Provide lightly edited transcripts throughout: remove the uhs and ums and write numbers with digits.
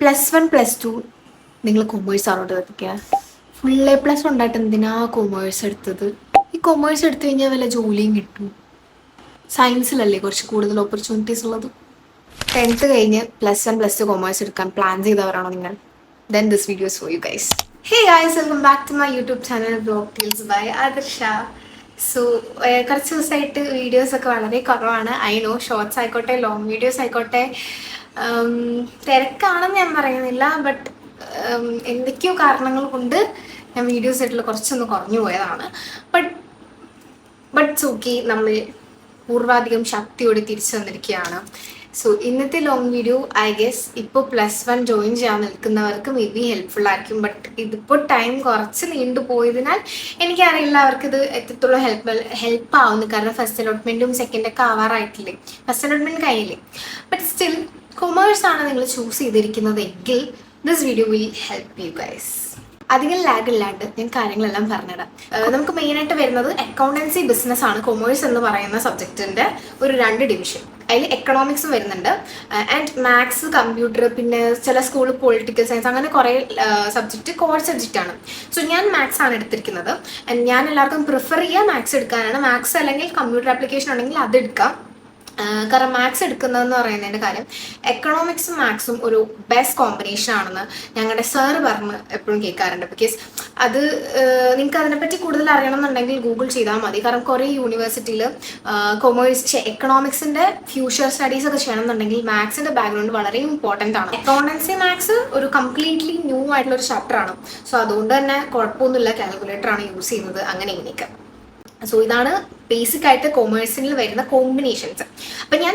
+1 +2 നിങ്ങൾ കൊമേഴ്സ് ആണോട്ട് കത്തിക്കുക. Full A+ ഉണ്ടായിട്ട് എന്തിനാ കൊമേഴ്സ് എടുത്തത്? ഈ കൊമേഴ്സ് എടുത്തു കഴിഞ്ഞാൽ വല്ല ജോലിയും കിട്ടും. സയൻസിലല്ലേ കുറച്ച് കൂടുതൽ ഓപ്പർച്യൂണിറ്റീസ് ഉള്ളത്. 10th കഴിഞ്ഞ് +1 +2 കൊമേഴ്സ് എടുക്കാൻ പ്ലാൻ ചെയ്തവരാണോ നിങ്ങൾ? Then this videos for you guys. Hey guys, welcome back to my YouTube channel blog teals by Adarsha. So കുറച്ച് ദിവസമായിട്ട് വീഡിയോസൊക്കെ വളരെ കുറവാണ്. ഐ നോ, ഷോർട്സ് ആയിക്കോട്ടെ ലോങ് വീഡിയോസ് ആയിക്കോട്ടെ. തിരക്കാണെന്ന് ഞാൻ പറയുന്നില്ല, ബട്ട് എന്തൊക്കെയോ കാരണങ്ങൾ കൊണ്ട് ഞാൻ വീഡിയോസ് ആയിട്ടുള്ള കുറച്ചൊന്ന് കുറഞ്ഞു പോയതാണ്. ബട്ട് ഓക്കെ, നമ്മൾ പൂർവാധികം ശക്തിയോടെ തിരിച്ചു വന്നിരിക്കുകയാണ്. സോ ഇന്നത്തെ ലോങ് വീഡിയോ ഐ ഗെസ് ഇപ്പോൾ +1 ജോയിൻ ചെയ്യാൻ നിൽക്കുന്നവർക്ക് മേ ബി ഹെൽപ്ഫുൾ ആയിരിക്കും. ബട്ട് ഇതിപ്പോൾ ടൈം കുറച്ച് നീണ്ടുപോയതിനാൽ എനിക്കറിയില്ല അവർക്കിത് എത്രത്തോളം ഹെൽപ്പ് ആവുന്നു. കാരണം ഫസ്റ്റ് അലോട്ട്മെൻറ്റും സെക്കൻഡൊക്കെ ആവാറായിട്ടില്ലേ, ഫസ്റ്റ് അലോട്ട്മെൻറ്റ് കഴിഞ്ഞില്ലേ. ബട്ട് സ്റ്റിൽ കൊമേഴ്സ് ആണ് നിങ്ങൾ ചൂസ് ചെയ്തിരിക്കുന്നതെങ്കിൽ this video will help you guys. അധികം ലാഗ് ഇല്ലാണ്ട് ഞാൻ കാര്യങ്ങളെല്ലാം പറഞ്ഞിടാം. നമുക്ക് മെയിനായിട്ട് വരുന്നത് അക്കൗണ്ടൻസി ബിസിനസ് ആണ് കൊമേഴ്സ് എന്ന് പറയുന്ന സബ്ജക്റ്റിൻ്റെ ഒരു 2 ഡിവിഷൻ. അതിൽ എക്കണോമിക്സും വരുന്നുണ്ട്, ആൻഡ് മാത്സ്, കമ്പ്യൂട്ടർ, പിന്നെ ചില സ്കൂളിൽ പൊളിറ്റിക്കൽ സയൻസ്, അങ്ങനെ കുറേ സബ്ജക്റ്റ് കോർ സബ്ജക്റ്റാണ്. സോ ഞാൻ മാത്സ് ആണ് എടുത്തിരിക്കുന്നത്. ആൻഡ് ഞാൻ എല്ലാവർക്കും പ്രിഫർ ചെയ്യുക മാത്സ് എടുക്കാനാണ്. മാത്സ് അല്ലെങ്കിൽ കമ്പ്യൂട്ടർ ആപ്ലിക്കേഷൻ ഉണ്ടെങ്കിൽ അത് എടുക്കാം. കാരണം മാത്സ് എടുക്കുന്നതെന്ന് പറയുന്നതിൻ്റെ കാര്യം എക്കണോമിക്സും മാത്സും ഒരു ബെസ്റ്റ് കോമ്പിനേഷൻ ആണെന്ന് ഞങ്ങളുടെ സാറ് പറഞ്ഞ് എപ്പോഴും കേൾക്കാറുണ്ട്. ബിക്കോസ് അത് നിങ്ങൾക്ക് അതിനെപ്പറ്റി കൂടുതൽ അറിയണമെന്നുണ്ടെങ്കിൽ ഗൂഗിൾ ചെയ്താൽ മതി. കാരണം കുറേ യൂണിവേഴ്സിറ്റിയിൽ എക്കണോമിക്സിൻ്റെ ഫ്യൂച്ചർ സ്റ്റഡീസ് ഒക്കെ ചെയ്യണമെന്നുണ്ടെങ്കിൽ മാത്സിൻ്റെ ബാക്ക്ഗ്രൗണ്ട് വളരെ ഇമ്പോർട്ടൻ്റ് ആണ്. അക്കൗണ്ടൻസി മാത്സ് ഒരു കംപ്ലീറ്റ്ലി ന്യൂ ആയിട്ടുള്ള ഒരു ചാപ്റ്റർ ആണ്. സോ അതുകൊണ്ട് തന്നെ കുഴപ്പമൊന്നുമില്ല, കാൽക്കുലേറ്റർ ആണ് യൂസ് ചെയ്യുന്നത്, അങ്ങനെ ഇങ്ങനെയൊക്കെ. സോ ഇതാണ് ബേസിക് ആയിട്ട് കൊമേഴ്സിൽ വരുന്ന കോമ്പിനേഷൻസ്. അപ്പം ഞാൻ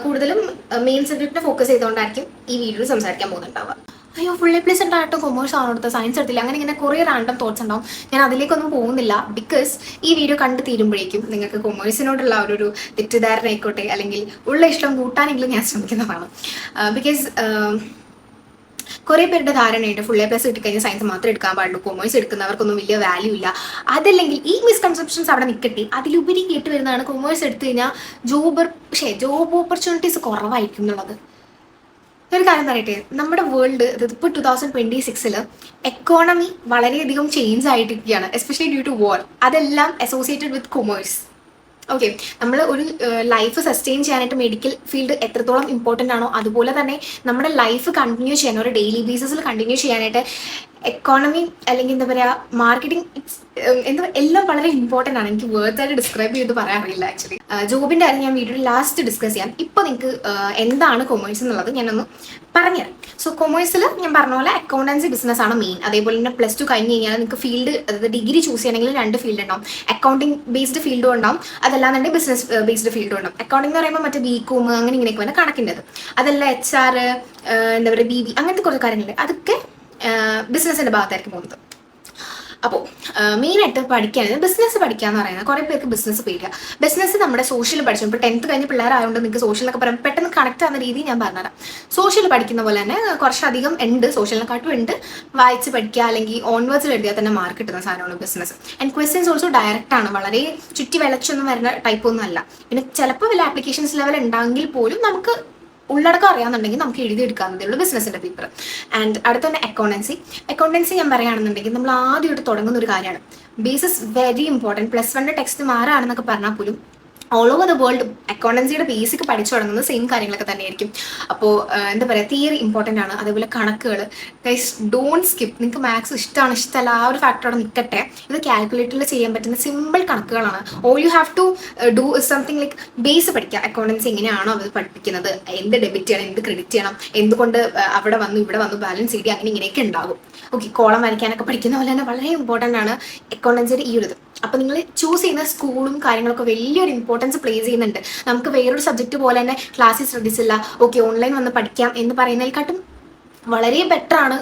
കൂടുതലും മെയിൻ സബ്ജക്റ്റിനെ ഫോക്കസ് ചെയ്തുകൊണ്ടായിരിക്കും ഈ വീഡിയോയിൽ സംസാരിക്കാൻ പോകുന്നുണ്ടാവുക. അയ്യോ, ഫുൾ A+ ഉണ്ടായിട്ട് കൊമേഴ്സ് ആണ് എടുത്തത്, സയൻസ് എടുത്തില്ല, അങ്ങനെ ഇങ്ങനെ കുറേ റാൻഡം തോട്ട്സ് ഉണ്ടാവും. ഞാൻ അതിലേക്കൊന്നും പോകുന്നില്ല. ബിക്കോസ് ഈ വീഡിയോ കണ്ട് തീരുമ്പോഴേക്കും നിങ്ങൾക്ക് കൊമേഴ്സിനോടുള്ള ഒരു തെറ്റിദ്ധാരണ ആയിക്കോട്ടെ അല്ലെങ്കിൽ ഉള്ള ഇഷ്ടം കൂട്ടാനെങ്കിലും ഞാൻ ശ്രമിക്കുന്നതാണ്. ബിക്കോസ് കുറേ പേരുടെ ധാരണയുണ്ട് ഫുൾ A+ കിട്ടിക്കഴിഞ്ഞാൽ സയൻസ് മാത്രമേ എടുക്കാൻ പാടുള്ളൂ, കൊമേഴ്സ് എടുക്കുന്നവർക്കൊന്നും വലിയ വാല്യൂ ഇല്ല. അതല്ലെങ്കിൽ ഈ മിസ്കൺസെപ്ഷൻസ് അവിടെ നിൽക്കട്ടെ, അതിലുപരി കേട്ട് വരുന്നതാണ് കൊമേഴ്സ് എടുത്തു കഴിഞ്ഞാൽ ജോബ് ഓപ്പർച്യൂണിറ്റീസ് കുറവായിരിക്കും എന്നുള്ളത്. ഒരു കാര്യം പറയട്ടെ, നമ്മുടെ വേൾഡ് ഇപ്പോൾ 2026 എക്കോണമി വളരെയധികം ചേഞ്ച് ആയിട്ടിരിക്കുകയാണ്, എസ്പെഷ്യലി ഡ്യൂ ടു വാർ. അതെല്ലാം അസോസിയേറ്റഡ് വിത്ത് കൊമേഴ്സ്. ഓക്കെ, നമ്മൾ ഒരു ലൈഫ് സസ്റ്റെയിൻ ചെയ്യാനായിട്ട് മെഡിക്കൽ ഫീൽഡ് എത്രത്തോളം ഇമ്പോർട്ടൻ്റ് ആണോ അതുപോലെ തന്നെ നമ്മുടെ ലൈഫ് കണ്ടിന്യൂ ചെയ്യാൻ, ഒരു ഡെയിലി ബേസിസിൽ കണ്ടിന്യൂ ചെയ്യാനായിട്ട് എക്കോണമി അല്ലെങ്കിൽ എന്താ പറയുക, മാർക്കറ്റിംഗ്, എല്ലാം വളരെ ഇമ്പോർട്ടൻ്റ് ആണ്. എനിക്ക് വേർഡ്സ് ആയിട്ട് ഡിസ്ക്രൈബ് ചെയ്ത് പറയാൻ അറിയില്ല ആക്ച്വലി. ജോബിൻ്റെ കാര്യം ഞാൻ വീഡിയോയിൽ ലാസ്റ്റ് ഡിസ്കസ് ചെയ്യാം. ഇപ്പോൾ നിങ്ങൾക്ക് എന്താണ് കൊമേഴ്സ് എന്നുള്ളത് ഞാനൊന്ന് പറഞ്ഞുതരാം. സോ കൊമേഴ്സിൽ ഞാൻ പറഞ്ഞ പോലെ അക്കൗണ്ടൻസി ബിസിനസ് ആണ് മെയിൻ. അതേപോലെ തന്നെ +2 കഴിഞ്ഞ് കഴിഞ്ഞാൽ നിങ്ങൾക്ക് ഫീൽഡ്, അതായത് ഡിഗ്രി ചൂസ് ചെയ്യണമെങ്കിൽ 2 ഫീൽഡ് ഉണ്ടാവും. അക്കൗണ്ടിങ് ബേസ്ഡ് ഫീൽഡും ഉണ്ടാവും, അതല്ലാന്നുണ്ടെങ്കിൽ ബിസിനസ് ബേസ്ഡ് ഫീൽഡും ഉണ്ടാവും. അക്കൗണ്ടിങ് എന്ന് പറയുമ്പോൾ മറ്റേ BCom അങ്ങനെ ഇങ്ങനെയൊക്കെ വന്ന കണക്കിൻ്റെത്, അതല്ല HR, എന്താ പറയുക BB, അങ്ങനത്തെ കുറച്ച് കാര്യങ്ങളുണ്ട്. അതൊക്കെ ബിസിനസ്സിൻ്റെ ഭാഗത്തായിരിക്കും പോകുന്നത്. അപ്പോൾ മെയിനായിട്ട് പഠിക്കാനാണ് ബിസിനസ് പഠിക്കുക എന്ന് പറയുന്നത്. കുറേ പേർക്ക് ബിസിനസ് പേടിക്കുക. ബിസിനസ് നമ്മുടെ സോഷ്യൽ പഠിച്ചു, ഇപ്പോൾ 10th കഴിഞ്ഞ പിള്ളേരായതുകൊണ്ട് നിങ്ങൾക്ക് സോഷ്യൽ എന്നൊക്കെ പറയുമ്പോൾ പെട്ടെന്ന് കണക്ട് ആവുന്ന രീതി ഞാൻ പറഞ്ഞുതരാം. സോഷ്യൽ പഠിക്കുന്ന പോലെ തന്നെ കുറച്ചധികം ഉണ്ട്, സോഷ്യലിനെക്കാട്ടും ഉണ്ട്. വായിച്ച് പഠിക്കുക അല്ലെങ്കിൽ ഓൺവേർഡ്സിൽ എഴുതിയാൽ തന്നെ മാർക്ക് കിട്ടുന്ന സാധനമാണ് business. And questions also direct ആണ്, വളരെ ചുറ്റി വിളച്ചൊന്നും വരുന്ന ടൈപ്പൊന്നും അല്ല. പിന്നെ ചിലപ്പോൾ വല്ല ആപ്ലിക്കേഷൻസ് ലെവൽ ഉണ്ടെങ്കിൽ പോലും നമുക്ക് ഉള്ളടക്കം അറിയാമെന്നുണ്ടെങ്കിൽ നമുക്ക് എഴുതിയെടുക്കാവുന്നതേ ഉള്ളൂ ബിസിനസ്സിൻ്റെ പേപ്പർ. ആൻഡ് അടുത്ത തന്നെ അക്കൗണ്ടൻസി ഞാൻ പറയുകയാണെന്നുണ്ടെങ്കിൽ നമ്മൾ ആദ്യമായിട്ട് തുടങ്ങുന്ന ഒരു കാര്യമാണ്. Basis very important. +1 ടെക്സ്റ്റ് മാറാണെന്നൊക്കെ പറഞ്ഞാൽ പോലും ഓൾ ഓവർ ദ വേൾഡ് അക്കൗണ്ടൻസിയുടെ ബേസിക് പഠിച്ചു തുടങ്ങുന്നത് സെയിം കാര്യങ്ങളൊക്കെ തന്നെയായിരിക്കും. അപ്പോൾ എന്താ പറയുക, തിയറി ഇമ്പോർട്ടൻ്റ് ആണ്. അതേപോലെ കണക്കുകൾ, ഗൈസ് ഡോണ്ട് സ്കിപ്പ്. നിങ്ങൾക്ക് മാത്സ് ഇഷ്ടമാണ് ഇഷ്ടമല്ല ആ ഒരു ഫാക്ടറോടെ നിൽക്കട്ടെ. ഇത് കാൽക്കുലേറ്ററിൽ ചെയ്യാൻ പറ്റുന്ന സിമ്പിൾ കണക്കുകളാണ്. All you have to do something like base പഠിക്കുക. അക്കൗണ്ടൻസി എങ്ങനെയാണോ അവർ പഠിപ്പിക്കുന്നത്, എന്ത് ഡെബിറ്റ് ചെയ്യണം, എന്ത് ക്രെഡിറ്റ് ചെയ്യണം, എന്തുകൊണ്ട് അവിടെ വന്നു ഇവിടെ വന്നു ബാലൻസ് ചെയ്ത് അങ്ങനെ ഇങ്ങനെയൊക്കെ ഉണ്ടാകും. ഓക്കെ, കോളം വരയ്ക്കാനൊക്കെ പഠിക്കുന്ന പോലെ തന്നെ വളരെ ഇമ്പോർട്ടൻ്റ് ആണ് അക്കൗണ്ടൻസിയുടെ ഈ ഒരു ഇത്. അപ്പോൾ നിങ്ങൾ ചൂസ് ചെയ്യുന്ന സ്കൂളും കാര്യങ്ങളൊക്കെ വലിയൊരു ഇമ്പോർട്ടൻസ് പ്ലേസ് ചെയ്യുന്നുണ്ട്. നമുക്ക് വേറൊരു സബ്ജക്റ്റ് പോലെ തന്നെ ക്ലാസ്സിൽ ശ്രദ്ധിച്ചില്ല, ഓക്കെ ഓൺലൈൻ വന്ന് പഠിക്കാം എന്ന് പറയുന്നതിനെക്കാട്ടും വളരെ ബെറ്റർ ആണ്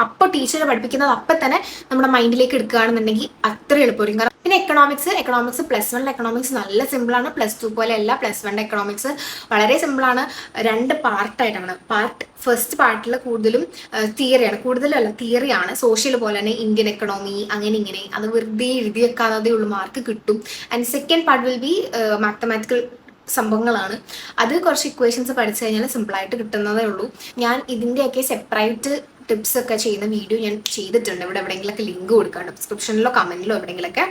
അപ്പോൾ ടീച്ചർ പഠിപ്പിക്കുന്നത് അപ്പം തന്നെ നമ്മുടെ മൈൻഡിലേക്ക് എടുക്കുകയാണെന്നുണ്ടെങ്കിൽ അത്ര എളുപ്പമായിരിക്കും. കാരണം പിന്നെ എക്കണോമിക്സ് +1 എക്കണോമിക്സ് നല്ല സിമ്പിളാണ്. +2 പോലെ അല്ല, +1 എക്കണോമിക്സ് വളരെ സിമ്പിളാണ്. 2 പാർട്ടായിട്ടാണ്. ഫസ്റ്റ് പാർട്ടിൽ കൂടുതലും തിയറിയാണ്. സോഷ്യൽ പോലെ തന്നെ ഇന്ത്യൻ എക്കണോമി അങ്ങനെ ഇങ്ങനെ, അത് വെറുതെ എഴുതി വെക്കാതെ ഉള്ള മാർക്ക് കിട്ടും. And second part will be mathematical സംഭവങ്ങളാണ്. അത് കുറച്ച് ഇക്വേഷൻസ് പഠിച്ചു കഴിഞ്ഞാൽ സിമ്പിളായിട്ട് കിട്ടുന്നതേ ഉള്ളൂ. ഞാൻ ഇതിൻ്റെയൊക്കെ സെപ്പറേറ്റ് ടിപ്സ് ഒക്കെ ചെയ്യുന്ന വീഡിയോ ഞാൻ ചെയ്തിട്ടുണ്ട്. ഇവിടെ എവിടെയെങ്കിലൊക്കെ ലിങ്ക് കൊടുക്കാണ്ട് ഡിസ്ക്രിപ്ഷനിലോ കമന്റിലോ എവിടെയെങ്കിലൊക്കെ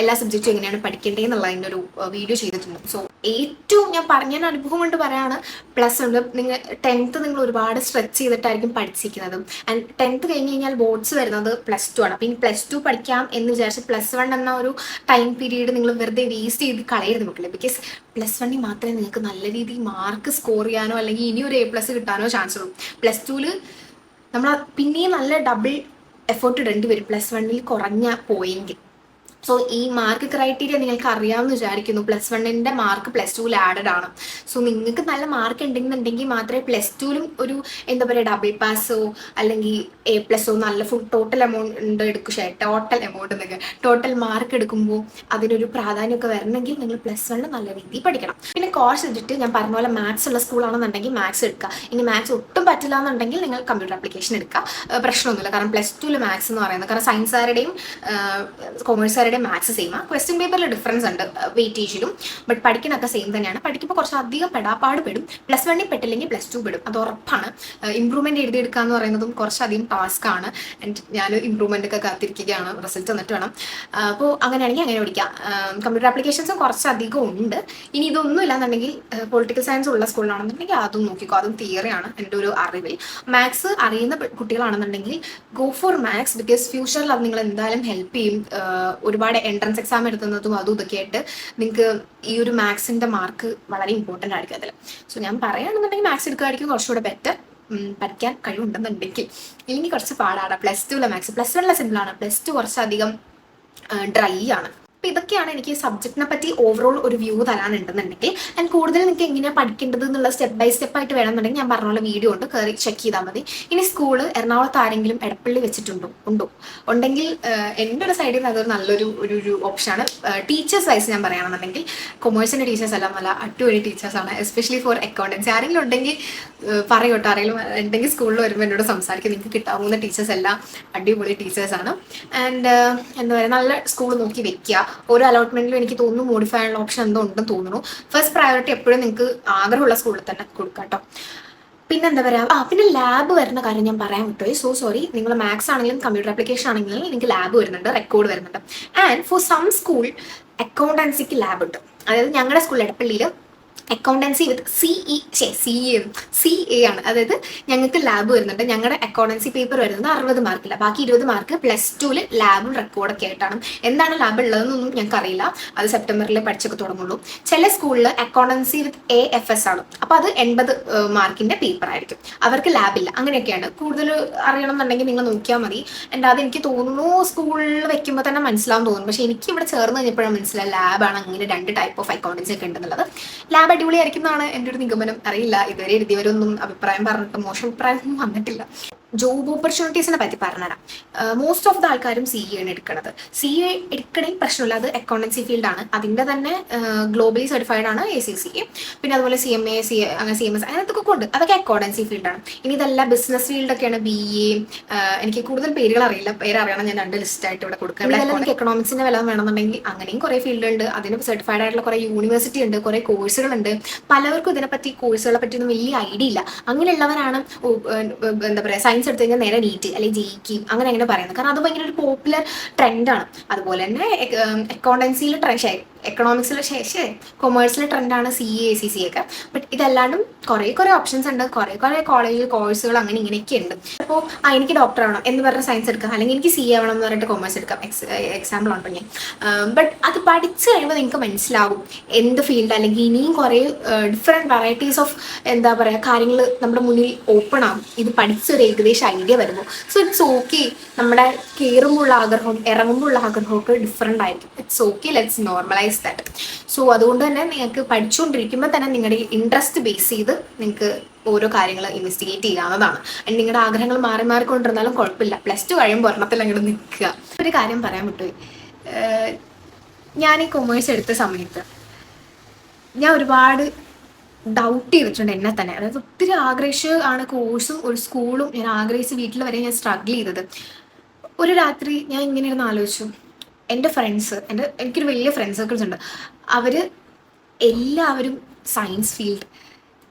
എല്ലാ സബ്ജക്റ്റും എങ്ങനെയാണ് പഠിക്കേണ്ടതെന്നുള്ളതിൻ്റെ ഒരു വീഡിയോ ചെയ്തിട്ടുണ്ട്. സോ ഏറ്റവും ഞാൻ അനുഭവം കൊണ്ട് പറയാണ്, പ്ലസ് ഉണ്ട് നിങ്ങൾ 10th നിങ്ങൾ ഒരുപാട് സ്ട്രെച്ച് ചെയ്തിട്ടായിരിക്കും പഠിച്ചിരിക്കുന്നത്. ആൻഡ് 10th കഴിഞ്ഞ് കഴിഞ്ഞാൽ ബോർഡ്സ് വരുന്നത് +2 ആണ്. അപ്പോൾ ഇനി +2 പഠിക്കാം എന്ന് വിചാരിച്ച് +1 എന്ന ഒരു ടൈം പീരീഡ് നിങ്ങൾ വെറുതെ വേസ്റ്റ് ചെയ്ത് കളയരുത് മക്കളെ. ബിക്കോസ് +1 മാത്രമേ നിങ്ങൾക്ക് നല്ല രീതിയിൽ മാർക്ക് സ്കോർ ചെയ്യാനോ അല്ലെങ്കിൽ ഇനി ഒരു A+ കിട്ടാനോ ചാൻസ് ഉള്ളൂ. +2 നമ്മൾ പിന്നെയും നല്ല ഡബിൾ എഫേർട്ട് ഇടേണ്ടി വരും +1 കുറഞ്ഞ പോയെങ്കിൽ. സോ ഈ മാർക്ക് ക്രൈറ്റീരിയ നിങ്ങൾക്ക് അറിയാമെന്ന് വിചാരിക്കുന്നു. +1 മാർക്ക് +2 ആഡഡ് ആണ്. സോ നിങ്ങൾക്ക് നല്ല മാർക്ക് ഉണ്ടെന്നുണ്ടെങ്കിൽ മാത്രമേ +2 ഒരു എന്താ പറയുക ഡബിൾ പാസോ അല്ലെങ്കിൽ A+ നല്ല ഫുൾ ടോട്ടൽ എമൗണ്ട് എടുക്കും. ടോട്ടൽ മാർക്ക് എടുക്കുമ്പോൾ അതിനൊരു പ്രാധാന്യമൊക്കെ വരണമെങ്കിൽ നിങ്ങൾ +1 നല്ല രീതിയിൽ പഠിക്കണം. പിന്നെ കോഴ്സ് എടുത്തിട്ട് ഞാൻ പറഞ്ഞ പോലെ മാത്സ് ഉള്ള സ്കൂളാണെന്നുണ്ടെങ്കിൽ മാത്സ് എടുക്കുക. ഇനി മാത്സ് ഒട്ടും പറ്റില്ല എന്നുണ്ടെങ്കിൽ നിങ്ങൾ കമ്പ്യൂട്ടർ ആപ്ലിക്കേഷൻ എടുക്കുക. പ്രശ്നമൊന്നുമില്ല. കാരണം +2 മാത്സ് എന്ന് പറയുന്നത് കാരണം സയൻസുകാരുടെയും കൊമേഴ്സുകാരുടെയും മാത്സ് സെയിമാണ്. ക്വസ്റ്റ്യൻ പേപ്പറിൽ ഡിഫറൻസ് ഉണ്ട് വെയിറ്റേജിലും. ബട്ട് പഠിക്കണൊക്കെ സെയിം തന്നെയാണ്. പഠിക്കുമ്പോൾ കുറച്ച് അധികം പെടാപ്പാട് പെടും. +1 പെട്ടില്ലെങ്കിൽ +2 പെടും, അത് ഉറപ്പാണ്. ഇമ്പ്രൂവ്മെന്റ് എഴുതിയെടുക്കുക എന്ന് പറയുന്നതും കുറച്ചധികം ടാസ്ക് ആണ്. ആൻഡ് ഞാൻ ഇമ്പ്രൂവ്മെന്റ് ഒക്കെ കാത്തിരിക്കുകയാണ്, റിസൾട്ട് വന്നിട്ട് വേണം. അപ്പോൾ അങ്ങനെയാണെങ്കിൽ അങ്ങനെ പഠിക്കാം. കമ്പ്യൂട്ടർ ആപ്ലിക്കേഷൻസും കുറച്ചധികം ഉണ്ട്. ഇനി ഇതൊന്നും ഇല്ലാന്നുണ്ടെങ്കിൽ പൊളിറ്റിക്കൽ സയൻസ് ഉള്ള സ്കൂളിലാണെന്നുണ്ടെങ്കിൽ അതും നോക്കിക്കോ. അതും തിയറിയാണ് എൻ്റെ ഒരു അറിവിൽ. മാത്സ് അറിയുന്ന കുട്ടികളാണെന്നുണ്ടെങ്കിൽ ഗോ ഫോർ മാത്സ്. ബിക്കോസ് ഫ്യൂച്ചറിൽ അത് നിങ്ങൾ എന്തായാലും ഹെൽപ്പ് ചെയ്യും. ഒരുപാട് എൻട്രൻസ് എക്സാം എടുക്കുന്നതും അതും ഇതൊക്കെ ആയിട്ട് നിങ്ങൾക്ക് ഈ ഒരു മാത്സിന്റെ മാർക്ക് വളരെ ഇമ്പോർട്ടൻ്റ് ആയിരിക്കും അതിൽ. സോ ഞാൻ പറയുകയാണെന്നുണ്ടെങ്കിൽ മാത്സ് എടുക്കുകയായിരിക്കും കുറച്ചുകൂടെ ബെറ്റർ പഠിക്കാൻ കഴിവുണ്ടെന്നുണ്ടെങ്കിൽ. ഇല്ലെങ്കിൽ കുറച്ച് പാടാണ്. +2 മാത്സ്. +1 സിമ്പിളാണ്. +2 കുറച്ചധികം ഡ്രൈ ആണ്. അപ്പോൾ ഇതൊക്കെയാണ് എനിക്ക് സബ്ജക്റ്റിനെ പറ്റി ഓവറോൾ ഒരു വ്യൂ തരാനുണ്ടെന്നുണ്ടെങ്കിൽ. ആൻഡ് കൂടുതൽ നിങ്ങൾക്ക് എങ്ങനെയാണ് പഠിക്കേണ്ടത് എന്നുള്ള സ്റ്റെപ്പ് ബൈ സ്റ്റെപ്പ് ആയിട്ട് വേണമെന്നുണ്ടെങ്കിൽ ഞാൻ പറഞ്ഞ പോലെ വീഡിയോ ഉണ്ട്, കയറി ചെക്ക് ചെയ്താൽ മതി. ഇനി സ്കൂള് എറണാകുളത്ത് ആരെങ്കിലും എടപ്പള്ളി ഉണ്ടോ ഉണ്ടെങ്കിൽ എൻ്റെ ഒരു സൈഡിൽ നിന്ന് അതൊരു നല്ലൊരു ഒരു ഓപ്ഷനാണ്. ടീച്ചേഴ്സ് വൈസ് ഞാൻ പറയുകയാണെന്നുണ്ടെങ്കിൽ കൊമേഴ്സിൻ്റെ ടീച്ചേഴ്സ് എല്ലാം നല്ല അടിപൊളി ടീച്ചേഴ്സാണ്. Especially for accountancy. ആരെങ്കിലും ഉണ്ടെങ്കിൽ പറയോട്ടോ. ആരെങ്കിലും ഉണ്ടെങ്കിൽ സ്കൂളിൽ വരുമ്പോൾ എന്നോട് സംസാരിക്കും. നിങ്ങൾക്ക് കിട്ടാവുന്ന ടീച്ചേഴ്സ് എല്ലാം അടിപൊളി ടീച്ചേഴ്സാണ്. ആൻഡ് എന്താ പറയുക, നല്ല സ്കൂൾ നോക്കി വെക്കുക. ഓരോ അലോട്ട്മെന്റിലും എനിക്ക് തോന്നുന്നു മോഡിഫൈ ആയുള്ള ഓപ്ഷൻ എന്തോ ഉണ്ടെന്ന് തോന്നുന്നു. ഫസ്റ്റ് പ്രയോറിറ്റി എപ്പോഴും നിങ്ങൾക്ക് ആഗ്രഹമുള്ള സ്കൂളിൽ തന്നെ കൊടുക്കാം കേട്ടോ. പിന്നെ എന്താ പറയുക, പിന്നെ ലാബ് വരുന്ന കാര്യം ഞാൻ പറയാൻ വിട്ടുപോയി. So sorry. നിങ്ങൾ മാത്സ് ആണെങ്കിലും കമ്പ്യൂട്ടർ ആപ്ലിക്കേഷൻ ആണെങ്കിലും നിങ്ങൾക്ക് ലാബ് വരുന്നുണ്ട്, റെക്കോർഡ് വരുന്നുണ്ട്. ആൻഡ് ഫോർ സം സ്കൂൾ അക്കൗണ്ടൻസിക്ക് ലാബ് ഉണ്ട്. അതായത് ഞങ്ങളുടെ സ്കൂളിൽ എടപ്പള്ളിയിൽ അക്കൗണ്ടൻസി വിത്ത് CA ആണ്. അതായത് ഞങ്ങൾക്ക് ലാബ് വരുന്നുണ്ട്. ഞങ്ങളുടെ അക്കൗണ്ടൻസി പേപ്പർ വരുന്നത് 60 മാർക്കില്ല. ബാക്കി 20 മാർക്ക് +2 ലാബും റെക്കോർഡൊക്കെ ആയിട്ടാണ്. എന്താണ് ലാബ് ഉള്ളതെന്നൊന്നും ഞങ്ങൾക്ക് അറിയില്ല. അത് സെപ്റ്റംബറിൽ പഠിച്ചൊക്കെ തുടങ്ങുള്ളൂ. ചില സ്കൂളിൽ അക്കൗണ്ടൻസി വിത്ത് AFS ആണ്. അപ്പോൾ അത് 80 മാർക്കിന്റെ പേപ്പർ ആയിരിക്കും. അവർക്ക് ലാബില്ല. അങ്ങനെയൊക്കെയാണ്. കൂടുതൽ അറിയണമെന്നുണ്ടെങ്കിൽ നിങ്ങൾ നോക്കിയാൽ മതി. എൻ്റെ അത് എനിക്ക് തോന്നുന്നു സ്കൂളിൽ വെക്കുമ്പോൾ തന്നെ മനസ്സിലാവും തോന്നുന്നു. പക്ഷേ എനിക്ക് ഇവിടെ ചേർന്ന് കഴിഞ്ഞപ്പോഴാണ് മനസ്സിലായി ലാബാണ് അങ്ങനെ 2 ടൈപ്പ് ഓഫ് അക്കൗണ്ടൻസി ഒക്കെ ഉണ്ടെന്നുള്ളത്. ലാബ് അടിപൊളിയായിരിക്കുന്നതാണ് എൻ്റെ ഒരു നിഗമനം. അറിയില്ല, ഇതുവരെ എഴുതിയവരൊന്നും അഭിപ്രായം പറഞ്ഞിട്ട് മോശം അഭിപ്രായം വന്നിട്ടില്ല. ജോബ് ഓപ്പർച്യൂണിറ്റീസിനെ പറ്റി പറഞ്ഞുതരാം. മോസ്റ്റ് ഓഫ് ദ ആൾക്കാരും CA ആണ് എടുക്കുന്നത്. CA എടുക്കണേ പ്രശ്നമില്ല. അത് അക്കൗണ്ടൻസി ഫീൽഡാണ്. അതിൻ്റെ തന്നെ ഗ്ലോബലി സർട്ടിഫൈഡ് ആണ് ACCA. പിന്നെ അതുപോലെ CMA, അങ്ങനെ CMS അങ്ങനത്തെ ഒക്കെ ഉണ്ട്. അതൊക്കെ അക്കൗണ്ടൻസി ഫീൽഡാണ്. ഇനി ഇതല്ല ബിസിനസ് ഫീൽഡൊക്കെയാണ് BA. എനിക്ക് കൂടുതൽ പേരുകൾ അറിയില്ല. പേരറിയണം, ഞാൻ 2 ലിസ്റ്റായിട്ട് ഇവിടെ കൊടുക്കുക. എനിക്ക് എക്കണോമിക്സിൻ്റെ വില വേണമെന്നുണ്ടെങ്കിൽ അങ്ങനെയും കുറേ ഫീൽഡുണ്ട്. അതിന് സർട്ടിഫൈഡ് ആയിട്ടുള്ള കുറേ യൂണിവേഴ്സിറ്റി ഉണ്ട്, കുറേ കോഴ്സുകളുണ്ട്. പലവർക്കും ഇതിനെപ്പറ്റി കോഴ്സുകളെ പറ്റിയൊന്നും വലിയ ഐഡിയ ഇല്ല. അങ്ങനെയുള്ളവരാണ് എന്താ പറയുക സയൻസ് എടുത്തു കഴിഞ്ഞാൽ നേരെ നീറ്റ് അല്ലെങ്കിൽ JEE അങ്ങനെ പറയുന്നത്. കാരണം അത് ഭയങ്കര ഒരു പോപ്പുലർ ട്രെൻഡാണ്. അതുപോലെ തന്നെ അക്കൗണ്ടൻസിയിൽ എക്കണോമിക്സിൽ കൊമേഴ്സിലെ ട്രെൻഡാണ് CA ACCA ഒക്കെ. ബട്ട് ഇതല്ലാണ്ടും കുറേ ഓപ്ഷൻസ് ഉണ്ട്. കുറേ കോളേജിൽ കോഴ്സുകൾ അങ്ങനെ ഇങ്ങനെയൊക്കെ ഉണ്ട്. അപ്പോൾ എനിക്ക് ഡോക്ടർ ആവണം എന്ന് പറഞ്ഞ സയൻസ് എടുക്കാം, അല്ലെങ്കിൽ എനിക്ക് CA ആവണം എന്ന് പറഞ്ഞിട്ട് കൊമേഴ്സ് എടുക്കാം. എക്സാമ്പിൾ ആണ് ഞാൻ. ബട്ട് അത് പഠിച്ചു കഴിയുമ്പോൾ നിങ്ങൾക്ക് മനസ്സിലാവും എന്ത് ഫീൽഡ്, അല്ലെങ്കിൽ ഇനിയും കുറേ ഡിഫറെൻറ്റ് വെറൈറ്റീസ് ഓഫ് എന്താ പറയുക കാര്യങ്ങൾ നമ്മുടെ മുന്നിൽ ഓപ്പൺ ആവും. ഇത് പഠിച്ചൊരു ഏകദേശം ഐഡിയ വരുമ്പോൾ. So it's okay. നമ്മുടെ കയറുമ്പോഴുള്ള ആഗ്രഹവും ഇറങ്ങുമ്പോഴുള്ള ആഗ്രഹമൊക്കെ ഡിഫറെൻ്റ് ആയിരിക്കും. It's okay. Let's normalise that. So അതുകൊണ്ട് തന്നെ നിങ്ങൾക്ക് പഠിച്ചുകൊണ്ടിരിക്കുമ്പോൾ തന്നെ നിങ്ങളുടെ ഇൻട്രസ്റ്റ് ബേസ് ചെയ്ത് നിങ്ങൾക്ക് ഓരോ കാര്യങ്ങൾ ഇൻവെസ്റ്റിഗേറ്റ് ചെയ്യാവുന്നതാണ്. നിങ്ങളുടെ ആഗ്രഹങ്ങൾ മാറിക്കൊണ്ടിരുന്നാലും കുഴപ്പമില്ല. +2 കഴിയുമ്പോൾ ഒരെണ്ണത്തിൽ അങ്ങോട്ട് നിൽക്കുക. ഒരു കാര്യം പറയാൻ വിട്ടുപോയി. ഞാൻ ഈ കൊമേഴ്സ് എടുത്ത സമയത്ത് ഞാൻ ഒരുപാട് ഡൗട്ട് ചെയ്തിട്ടുണ്ട് എന്നെ തന്നെ. അതായത് ഒത്തിരി ആഗ്രഹിച്ച് കോഴ്സും ഒരു സ്കൂളും ഞാൻ ആഗ്രഹിച്ച് വീട്ടിൽ വരെ ഞാൻ സ്ട്രഗിൾ ചെയ്തത്. ഒരു രാത്രി ഞാൻ ഇങ്ങനെ ഇരുന്ന് ആലോചിച്ചു. എൻ്റെ ഫ്രണ്ട്സ്, എനിക്കൊരു വലിയ ഫ്രണ്ട് സർക്കിൾസ് ഉണ്ട്. അവർ എല്ലാവരും സയൻസ് ഫീൽഡ്,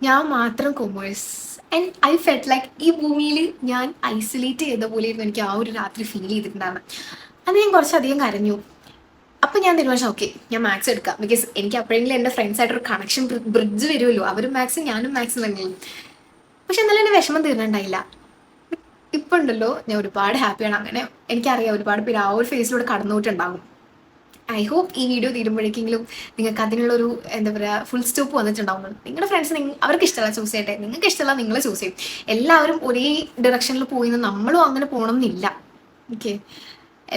ഞാൻ മാത്രം commerce. And I felt like ഈ ഭൂമിയിൽ ഞാൻ ഐസൊലേറ്റ് ചെയ്ത പോലെയായിരുന്നു എനിക്ക് ആ ഒരു രാത്രി ഫീൽ ചെയ്തിട്ടുണ്ടായിരുന്നു. അത് ഞാൻ കുറച്ചധികം കരഞ്ഞു. അപ്പം ഞാൻ തീരുമാനിച്ചു ഓക്കെ ഞാൻ മാത്സ് എടുക്കാം. ബിക്കോസ് എനിക്ക് അപ്പോഴെങ്കിലും എൻ്റെ ഫ്രണ്ട്സായിട്ടൊരു കണക്ഷൻ ബ്രിഡ്ജ് വരുമല്ലോ, അവരും മാത്സും ഞാനും മാത്സും തന്നെയും. പക്ഷെ എന്നാലും എൻ്റെ വിഷമം തീർന്നിട്ടുണ്ടായില്ല. ഇപ്പം ഉണ്ടല്ലോ ഞാൻ ഒരുപാട് ഹാപ്പിയാണ്. അങ്ങനെ എനിക്കറിയാം ഒരുപാട് പേര് ആ ഒരു ഫേസിലൂടെ കടന്നുപോയിട്ടുണ്ടാകും. ഐ ഹോപ്പ് ഈ വീഡിയോ തീരുമ്പോഴേക്കെങ്കിലും നിങ്ങൾക്ക് അതിനുള്ളൊരു എന്താ പറയുക ഫുൾ സ്റ്റോപ്പ് വന്നിട്ടുണ്ടാവുന്നത്. നിങ്ങളുടെ ഫ്രണ്ട്സ് അവർക്ക് ഇഷ്ടമല്ല ചൂസ് ചെയ്യട്ടെ, നിങ്ങൾക്ക് ഇഷ്ടമല്ല നിങ്ങൾ ചൂസ് ചെയ്യും. എല്ലാവരും ഒരേ ഡയറക്ഷനിൽ പോയി നമ്മളും അങ്ങനെ പോകണം എന്നില്ല. ഓക്കെ,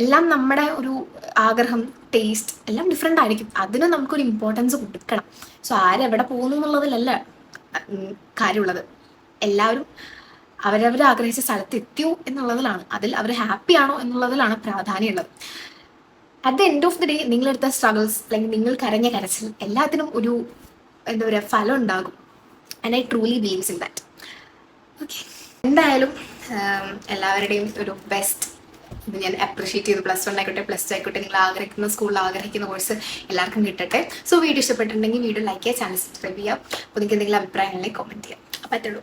എല്ലാം നമ്മുടെ ഒരു ആഗ്രഹം, ടേസ്റ്റ് എല്ലാം ഡിഫറെൻ്റ് ആയിരിക്കും. അതിന് നമുക്കൊരു ഇമ്പോർട്ടൻസ് കൊടുക്കണം. സോ ആരെവിടെ പോകുന്നു എന്നുള്ളതിലല്ല കാര്യമുള്ളത്. എല്ലാവരും അവരവർ ആഗ്രഹിച്ച സ്ഥലത്ത് എത്തിയോ എന്നുള്ളതിലാണ്, അതിൽ അവർ ഹാപ്പിയാണോ എന്നുള്ളതിലാണ് പ്രാധാന്യമുള്ളത്. At the end of the day നിങ്ങളെടുത്ത സ്ട്രഗിൾസ് അല്ലെങ്കിൽ നിങ്ങൾ കരഞ്ഞ കരച്ചിൽ എല്ലാത്തിനും ഒരു എന്താ പറയുക ഫലം ഉണ്ടാകും. And I truly believes in that. Okay, എന്തായാലും എല്ലാവരുടെയും ഒരു ബെസ്റ്റ് ഇത് ഞാൻ അപ്രീഷിയേറ്റ് ചെയ്തു. +1 ആയിക്കോട്ടെ +2 ആയിക്കോട്ടെ, നിങ്ങൾ ആഗ്രഹിക്കുന്ന സ്കൂളിൽ ആഗ്രഹിക്കുന്ന കോഴ്സ് എല്ലാവർക്കും കിട്ടട്ടെ. സോ വീഡിയോ ഇഷ്ടപ്പെട്ടിട്ടുണ്ടെങ്കിൽ വീഡിയോ ലൈക്ക് ചെയ്യുക, ചാനൽ സബ്സ്ക്രൈബ് ചെയ്യുക. അപ്പോൾ നിങ്ങൾക്ക് എന്തെങ്കിലും അഭിപ്രായങ്ങളെ കമൻറ്റ് ചെയ്യാം. അപ്പോൾ അത്രയുള്ളൂ.